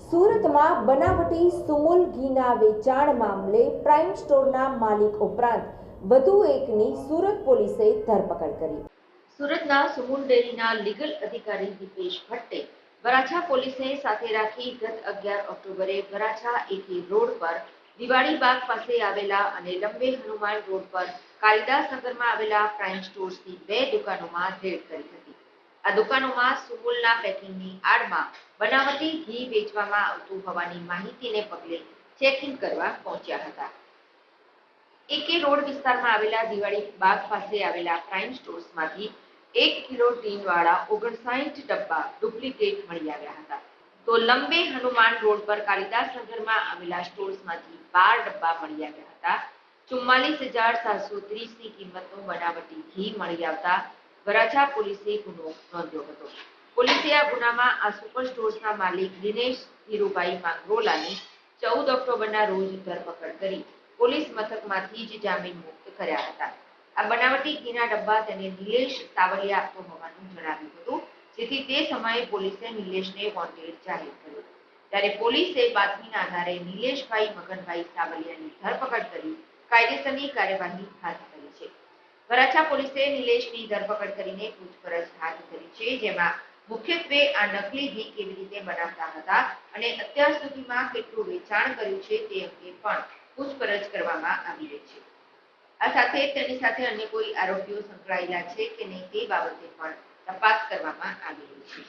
સુરતમાં બનાવટી સુમુલ ઘીના વેચાણ મામલે પ્રાઇમ સ્ટોરના માલિક ઉપરાંત વધુ એકની સુરત પોલીસે ધરપકડ કરી। સુરતના સુમુલ ડેરીના લીગલ અધિકારી દીપેશ ભટ્ટે વરાછા પોલીસને સાથે રાખી ગત 11 ઓક્ટોબરે વરાછા એકે રોડ પર દિવાળી બાગ પાસે આવેલા અને લંબે હનુમાન રોડ પર કાલિદાસ નગરમાં આવેલા પ્રાઇમ સ્ટોર્સની 2 દુકાનોમાં રેડ કરી હતી। આ દુકાનોમાં સુમુલના પેકિંગની આડમાં બનાવટી ઘી વેચવામાં આવતું હોવાની માહિતીને પગલે ચેકિંગ કરવા પહોંચ્યા હતા। એકે રોડ વિસ્તારમાં આવેલા દિવાળી બાગ પાસે આવેલા પ્રાઇમ સ્ટોર્સમાંથી 1 કિલો ટીનવાળા 59 ડબ્બા ડુપ્લિકેટ મળી આવ્યા હતા। તો લંબે હનુમાન રોડ પર કાલિદાસ નગરમાં આવેલા સ્ટોર્સમાંથી 12 ડબ્બા મળી આવ્યા હતા। 44,730ની કિંમતનું બનાવટી ઘી મળી આવતા વરાછા પોલીસે ગુનો નોંધ્યો હતો। પોલીસે આ ગુનામાં આ સુપર સ્ટોર્સના માલિક દિનેશ ધીરુભાઈ માંગરોલાની 14 ઓક્ટોબરના રોજ ધરપકડ કરી પોલીસ મથકમાંથી જ જામીન મુક્ત કર્યા હતા। આ બનાવટી ઘીના ડબ્બા તેને નિલેશ સાવલિયા આપતો હોવાનું જણાવ્યું હતું, જેથી તે સમયે પોલીસે નિલેશને વોન્ટેડ જાહેર કર્યો। ત્યારે પોલીસે બાતમીના આધારે નિલેશભાઈ મગનભાઈ સાવલિયાની ધરપકડ કરી કાયદેસરની કાર્યવાહી હાથ ધરી છે। વરાછા પોલીસે નિલેશની ધરપકડ કરીને પૂછપરછ હાથ ધરી છે, જેમાં મુખ્યત્વે આ નકલી ઘી કેવી રીતે બનાવતા હતા અને અત્યાર સુધીમાં કેટલું વેચાણ કર્યું છે તે અંગે પણ પૂછપરછ કરવામાં આવી રહી છે। આ સાથે તેની સાથે અન્ય કોઈ આરોપીઓ સંકળાયેલા છે કે નહીં તે બાબતે પણ તપાસ કરવામાં આવી રહી છે।